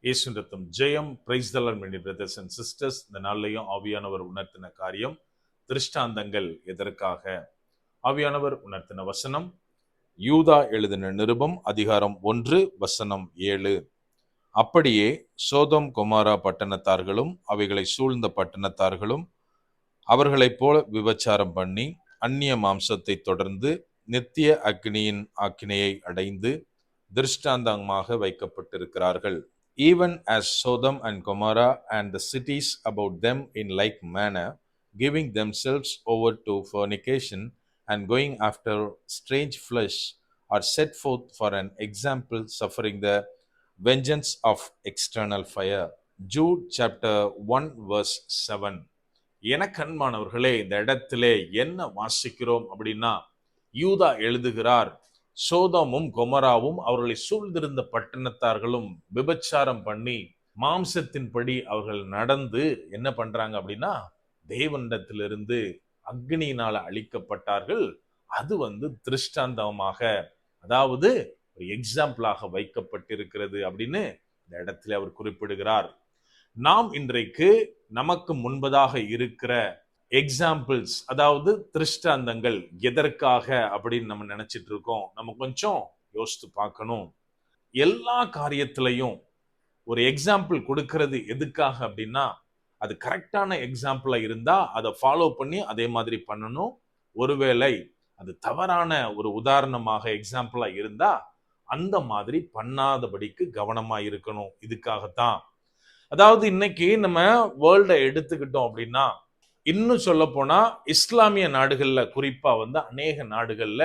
இயேசுவின் ரத்தம் ஜெயம். Praise the lord many brothers and sisters. இந்த நாள்லையும் ஆவியானவர் உணர்த்தின காரியம் திருஷ்டாந்தங்கள் எதற்காக. ஆவியானவர் உணர்த்தின வசனம் யூதா எழுதின நிருபம் அதிகாரம் 1 வசனம் 7. அப்படியே சோதோம் கொமாரா பட்டணத்தார்களும் அவைகளை சூழ்ந்த பட்டணத்தார்களும் அவர்களைப் போல விபச்சாரம் பண்ணி அந்நிய மாம்சத்தை தொடர்ந்து நித்திய அக்னியின் ஆக்கினையை அடைந்து திருஷ்டாந்தமாக வைக்கப்பட்டிருக்கிறார்கள். Even as Sodom and Gomorrah and the cities about them in like manner, giving themselves over to fornication and going after strange flesh, are set forth for an example, suffering the vengeance of external fire. Jude chapter 1 verse 7. எனக்கு அன்பானவர்களே, இந்த இடத்திலே என்ன வாசிக்கிறோம் அப்படின்னா, யூதா எழுதுகிறார், சோதோமும் கொமராவும் அவர்களை சூழ்ந்திருந்த பட்டணத்தார்களும் விபச்சாரம் பண்ணி மாம்சத்தின்படி அவர்கள் நடந்து என்ன பண்றாங்க அப்படின்னா, தேவனிடத்திலிருந்து அக்னியினால அழிக்கப்பட்டார்கள். அது திருஷ்டாந்தமாக, அதாவது ஒரு எக்ஸாம்பிளாக வைக்கப்பட்டிருக்கிறது அப்படின்னு இந்த இடத்துல அவர் குறிப்பிடுகிறார். நாம் இன்றைக்கு நமக்கு முன்பதாக இருக்கிற எக்ஸாம்பிள்ஸ், அதாவது திருஷ்டாந்தங்கள் எதற்காக அப்படின்னு நம்ம நினைச்சிட்டு இருக்கோம். நம்ம கொஞ்சம் யோசித்து பார்க்கணும். எல்லா காரியத்திலையும் ஒரு எக்ஸாம்பிள் கொடுக்கிறது எதுக்காக அப்படின்னா, அது கரெக்டான எக்ஸாம்பிளா இருந்தா அதை ஃபாலோ பண்ணி அதே மாதிரி பண்ணணும். ஒருவேளை அது தவறான ஒரு உதாரணமாக எக்ஸாம்பிளா இருந்தா அந்த மாதிரி பண்ணாதபடிக்கு கவனமா இருக்கணும். இதுக்காகத்தான், அதாவது இன்னைக்கு நம்ம வேர்ல்டை எடுத்துக்கிட்டோம் அப்படின்னா, இன்னும் சொல்ல போனா இஸ்லாமிய நாடுகள்ல குறிப்பா அநேக நாடுகள்ல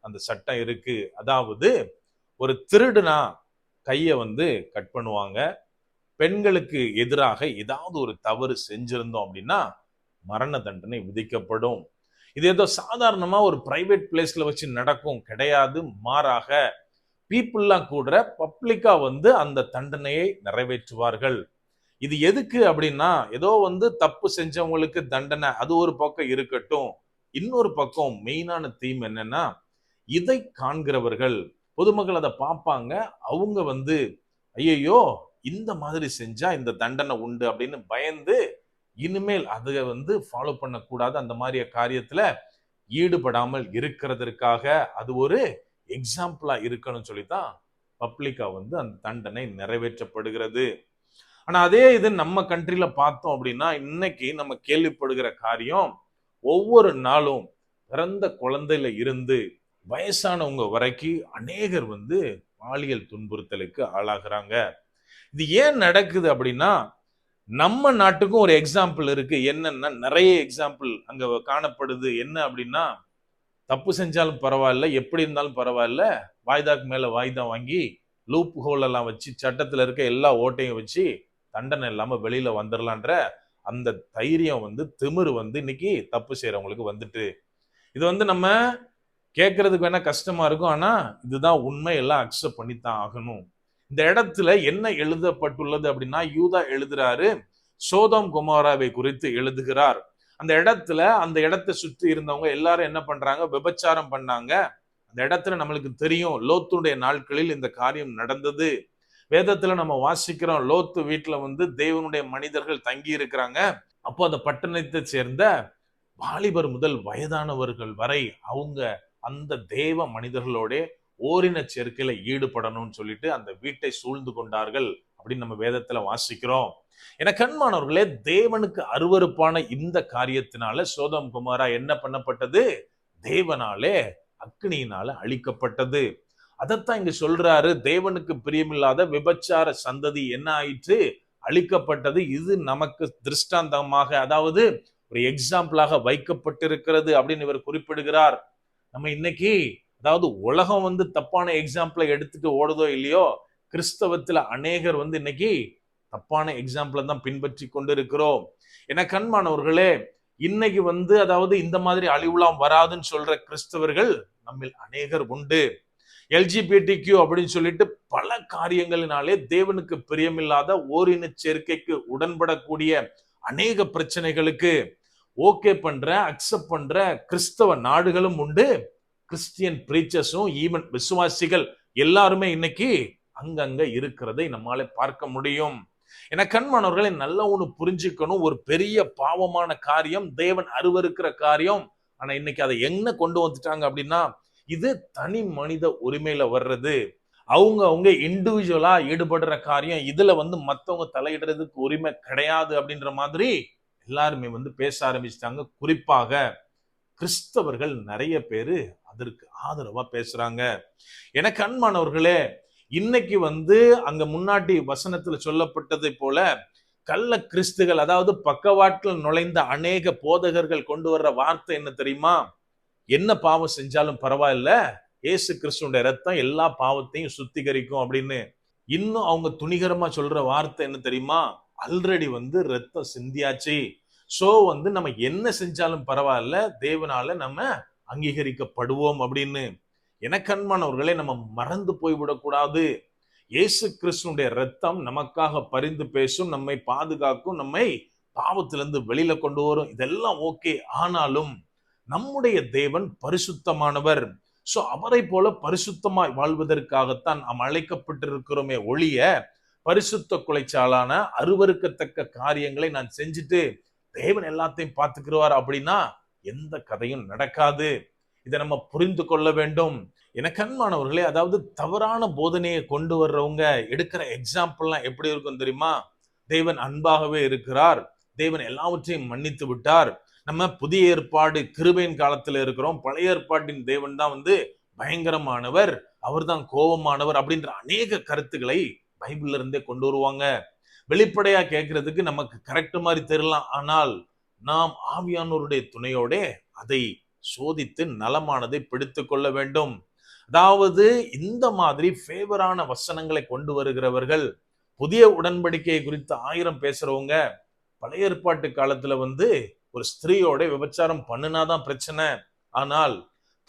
அந்த சட்டம் இருக்கு. அதாவது ஒரு திருடுனா கைய கட் பண்ணுவாங்க. பெண்களுக்கு எதிராக ஏதாவது ஒரு தவறு செஞ்சிருந்தோம் அப்படின்னா மரண தண்டனை விதிக்கப்படும். இது ஏதோ சாதாரணமா ஒரு பிரைவேட் பிளேஸ்ல வச்சு நடக்கும் கிடையாது. மாறாக பீப்புள்லாம் கூட பப்ளிக்கா அந்த தண்டனையை நிறைவேற்றுவார்கள். இது எதுக்கு அப்படின்னா, ஏதோ தப்பு செஞ்சவங்களுக்கு தண்டனை, அது ஒரு பக்கம் இருக்கட்டும். இன்னொரு பக்கம் மெயினான தீம் என்னன்னா, இதை காண்கிறவர்கள், பொதுமக்கள் அதை பார்ப்பாங்க. அவங்க ஐயோ இந்த மாதிரி செஞ்சா இந்த தண்டனை உண்டு அப்படின்னு பயந்து இனிமேல் அதை ஃபாலோ பண்ணக்கூடாது, அந்த மாதிரி காரியத்துல ஈடுபடாமல் இருக்கிறதற்காக அது ஒரு எக்ஸாம்பிளா இருக்கணும்னு சொல்லித்தான் பப்ளிக்கா அந்த தண்டனை நிறைவேற்றப்படுகிறது. ஆனா அதே இது நம்ம கண்ட்ரில பார்த்தோம் அப்படின்னா, இன்னைக்கு நம்ம கேள்விப்படுகிற காரியம், ஒவ்வொரு நாளும் பிறந்த குழந்தையில இருந்து வயசானவங்க வரைக்கும் அநேகர் பாலியல் துன்புறுத்தலுக்கு ஆளாகிறாங்க. இது ஏன் நடக்குது அப்படின்னா, நம்ம நாட்டுக்கும் ஒரு எக்ஸாம்பிள் இருக்கு. என்னன்னா, நிறைய எக்ஸாம்பிள் அங்க காணப்படுது. என்ன அப்படின்னா, தப்பு செஞ்சாலும் பரவாயில்ல, எப்படி இருந்தாலும் பரவாயில்ல, வாய்தாக்கு மேல வாய்தா வாங்கி லூப் ஹோல் எல்லாம் வச்சு சட்டத்துல இருக்க எல்லா ஓட்டையும் வச்சு தண்டனை இல்லாம வெளியில வந்துடலான்ற அந்த தைரியம் திமிரு இன்னைக்கு தப்பு செய்யறவங்களுக்கு வந்துட்டு. இது நம்ம கேட்கறதுக்கு வேணா கஷ்டமா இருக்கும். ஆனா இதுதான் உண்மை. எல்லாம் அக்செப்ட் பண்ணித்தான் ஆகணும். இந்த இடத்துல என்ன எழுதப்பட்டுள்ளது அப்படின்னா, யூதா எழுதுறாரு, சோதோம் கொமோராவை குறித்து எழுதுகிறார். அந்த இடத்தை சுற்றி இருந்தவங்க எல்லாரும் என்ன பண்றாங்க, விபச்சாரம் பண்ணாங்க. அந்த இடத்துல நம்மளுக்கு தெரியும், லோத்துடைய நாட்களில் இந்த காரியம் நடந்தது. வேதத்துல நம்ம வாசிக்கிறோம், லோத்து வீட்டுல தேவனுடைய மனிதர்கள் தங்கி இருக்கிறாங்க. அப்போ அந்த பட்டணத்தை சேர்ந்த வாலிபர் முதல் வயதானவர்கள் வரை அவங்க அந்த தேவ மனிதர்களோட ஓரின சேர்க்கையில ஈடுபடணும்னு சொல்லிட்டு அந்த வீட்டை சூழ்ந்து கொண்டார்கள் அப்படின்னு நம்ம வேதத்துல வாசிக்கிறோம். என கண்மானவர்களே, தேவனுக்கு அருவருப்பான இந்த காரியத்தினால சோதோம் கொமோரா என்ன பண்ணப்பட்டது, தேவனாலே அக்னியினால அழிக்கப்பட்டது. அதைத்தான் இங்க சொல்றாரு, தேவனுக்கு பிரியமில்லாத விபச்சார சந்ததி என்ன ஆயிற்று, அழிக்கப்பட்டது. இது நமக்கு திருஷ்டாந்தமாக, அதாவது ஒரு எக்ஸாம்பிளாக வைக்கப்பட்டிருக்கிறது அப்படின்னு இவர் குறிப்பிடுகிறார். நம்ம இன்னைக்கு, அதாவது உலகம் தப்பான எக்ஸாம்பிளை எடுத்துட்டு ஓடுதோ இல்லையோ, கிறிஸ்தவத்துல அநேகர் இன்னைக்கு தப்பான எக்ஸாம்பிளை தான் பின்பற்றி கொண்டு இருக்கிறோம். என கண்மானவர்களே, இன்னைக்கு அதாவது இந்த மாதிரி அழிவுலாம் வராதுன்னு சொல்ற கிறிஸ்தவர்கள் நம்மில் அநேகர் உண்டு. LGBTQ அப்படின்னு சொல்லிட்டு பல காரியங்களினாலே தேவனுக்கு பிரியமில்லாத ஓரின சேர்க்கைக்கு உடன்படக்கூடிய அநேக பிரச்சனைகளுக்கு ஓகே பண்ற, அக்செப்ட் பண்ற கிறிஸ்தவ நாடுகளும் உண்டு. கிறிஸ்டியன் பிரீச்சர்ஸும் ஈவன் விசுவாசிகள் எல்லாருமே இன்னைக்கு அங்கங்க இருக்கிறதை நம்மால பார்க்க முடியும். என கண்மாணவர்களை நல்ல ஒண்ணு புரிஞ்சுக்கணும். ஒரு பெரிய பாவமான காரியம், தேவன் அருவருக்கிற காரியம். ஆனா இன்னைக்கு அதை என்ன கொண்டு வந்துட்டாங்க அப்படின்னா, இது தனி மனித உரிமையில வர்றது. அவங்க இண்டிவிஜுவலா ஈடுபடுற காரியம், இதுல மத்தவங்க தலையிடுறதுக்கு உரிமை கிடையாது அப்படின்ற மாதிரி எல்லாருமே பேச ஆரம்பிச்சிட்டாங்க. குறிப்பாக கிறிஸ்தவர்கள் நிறைய பேரு அதற்கு ஆதரவா பேசுறாங்க. எனக்கு அன்பானவர்களே, இன்னைக்கு அங்க முன்னாடி வசனத்துல சொல்லப்பட்டதை போல கள்ள கிறிஸ்துகள், அதாவது பக்கவாட்டில் நுழைந்த அநேக போதகர்கள் கொண்டு வர்ற வார்த்தை என்ன தெரியுமா? என்ன பாவம் செஞ்சாலும் பரவாயில்ல, இயேசு கிறிஸ்துவோட ரத்தம் எல்லா பாவத்தையும் சுத்திகரிக்கும் அப்படின்னு. இன்னும் அவங்க துணிகரமா சொல்ற வார்த்தை என்ன தெரியுமா? ஆல்ரெடி ரத்தம் சிந்தியாச்சு. சோ நம்ம என்ன செஞ்சாலும் பரவாயில்ல, தேவனால நம்ம அங்கீகரிக்கப்படுவோம் அப்படின்னு. எனக்கு அன்பானவர்களே, நம்ம மறந்து போய்விடக்கூடாது. இயேசு கிறிஸ்துடைய ரத்தம் நமக்காக பரிந்து பேசும், நம்மை பாதுகாக்கும், நம்மை பாவத்திலிருந்து வெளியில கொண்டு வரும். இதெல்லாம் ஓகே. ஆனாலும் நம்முடைய தேவன் பரிசுத்தமானவர். சோ அவரை போல பரிசுத்தமாய் வாழ்வதற்காகத்தான் நாம் அழைக்கப்பட்டிருக்கிறோமே ஒழிய, பரிசுத்த குலைச்சாலான அருவருக்கத்தக்க காரியங்களை நான் செஞ்சுட்டு தேவன் எல்லாத்தையும் பார்த்துக்கிறவார் அப்படின்னா எந்த கதையும் நடக்காது. இதை நம்ம புரிந்து கொள்ள வேண்டும். எனக்கு அன்பானவர்களே, அதாவது தவறான போதனையை கொண்டு வர்றவங்க எடுக்கிற எக்ஸாம்பிள்லாம் எப்படி இருக்கும் தெரியுமா? தேவன் அன்பாகவே இருக்கிறார், தேவன் எல்லாவற்றையும் மன்னித்து விட்டார், நம்ம புதிய ஏற்பாடு கிருபையின் காலத்துல இருக்கிறோம், பழைய ஏற்பாட்டின் தேவன் தான் பயங்கரமானவர், அவர் தான் கோபமானவர் அப்படின்ற அநேக கருத்துக்களை பைபிள்ல இருந்தே கொண்டு வருவாங்க. வெளிப்படையா கேட்கறதுக்கு நமக்கு கரெக்ட் மாதிரி தெரியலாம். ஆனால் நாம் ஆவியானோருடைய துணையோட அதை சோதித்து நலமானதை பிடித்து கொள்ள வேண்டும். அதாவது இந்த மாதிரி ஃபேவரான வசனங்களை கொண்டு வருகிறவர்கள், புதிய உடன்படிக்கையை குறித்து 1000 பேசுறவங்க, பழைய ஏற்பாட்டு காலத்துல ஒரு ஸ்திரீயோட விபச்சாரம் பண்ணுனாதான் பிரச்சனை, ஆனால்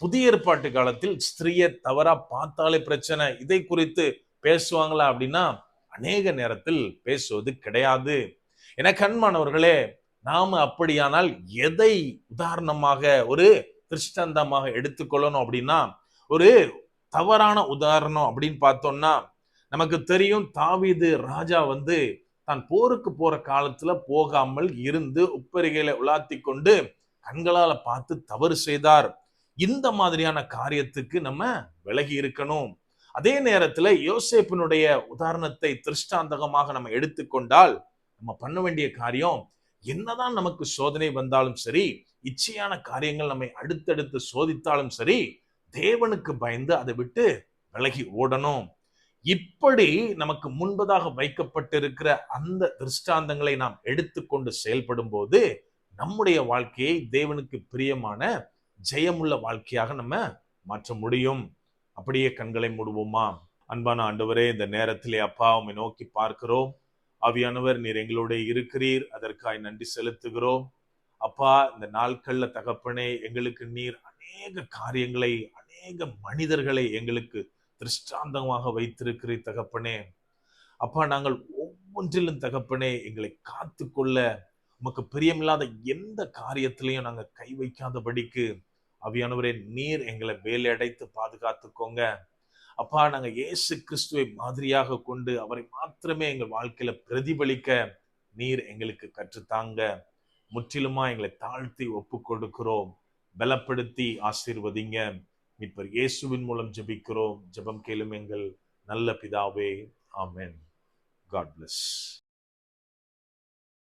புதிய ஏற்பாட்டு காலத்தில் ஸ்திரீயை தவறா பார்த்தாலே பிரச்சனை, இதை குறித்து பேசுவாங்களா அப்படின்னா அநேக நேரத்தில் பேசுவது கிடையாது. எனக்கு அன்பானவர்களே, நாம அப்படியானால் எதை உதாரணமாக ஒரு திருஷ்டாந்தமாக எடுத்துக்கொள்ளணும் அப்படின்னா, ஒரு தவறான உதாரணம் அப்படின்னு பார்த்தோம்னா, நமக்கு தெரியும் தாவீது ராஜா தான் போருக்கு போற காலத்துல போகாமல் இருந்து உப்பரிகையில உலாத்தி கொண்டு கண்களால பார்த்து தவறு செய்தார். இந்த மாதிரியான காரியத்துக்கு நம்ம விலகி இருக்கணும். அதே நேரத்துல யோசேப்பினுடைய உதாரணத்தை திருஷ்டாந்தகமாக நம்ம எடுத்துக்கொண்டால், நம்ம பண்ண வேண்டிய காரியம், என்னதான் நமக்கு சோதனை வந்தாலும் சரி, இச்சையான காரியங்கள் நம்மை அடுத்தடுத்து சோதித்தாலும் சரி, தேவனுக்கு பயந்து அதை விட்டு விலகி ஓடணும். இப்படி நமக்கு முன்பதாக வைக்கப்பட்டிருக்கிற அந்த திருஷ்டாந்தங்களை நாம் எடுத்துக்கொண்டு செயல்படும் போது நம்முடைய வாழ்க்கையை தேவனுக்கு பிரியமான ஜெயமுள்ள வாழ்க்கையாக நம்ம மாற்ற முடியும். அப்படியே கண்களை மூடுவோமா? அன்பான ஆண்டவரே, இந்த நேரத்திலே அப்பா உம்மை நோக்கி பார்க்கிறோம். ஆவியானவர், நீர் எங்களோட இருக்கிறீர், அதற்காய் நன்றி செலுத்துகிறோம். அப்பா, இந்த நாட்கள்ல தகப்பனே, எங்களுக்கு நீர் அநேக காரியங்களை, அநேக மனிதர்களை எங்களுக்கு திருஷ்டாந்தமாக வைத்திருக்கிறீர் தகப்பனே. அப்பா, நாங்கள் ஒவ்வொன்றிலும் தகப்பனே எங்களை காத்து கொள்ள, உமக்கு பிரியமில்லாத எந்த காரியத்திலையும் நாங்கள் கை வைக்காதபடிக்கு ஆவியானவரே, நீர் எங்களை வேலை அடைத்து பாதுகாத்துக்கோங்க. அப்பா, நாங்க இயேசு கிறிஸ்துவை மாதிரியாக கொண்டு அவரை மாத்திரமே எங்கள் வாழ்க்கையில பிரதிபலிக்க நீர் எங்களுக்கு கற்றுத்தாங்க. முற்றிலுமா எங்களை தாழ்த்தி ஒப்பு கொடுக்கிறோம். பலப்படுத்தி ஆசீர்வதிங்க. மீட்பர் இயேசுவின் மூலம் ஜெபிக்கிறோம். ஜெபம் கேளும் எங்கள் நல்ல பிதாவே. ஆமென். God bless.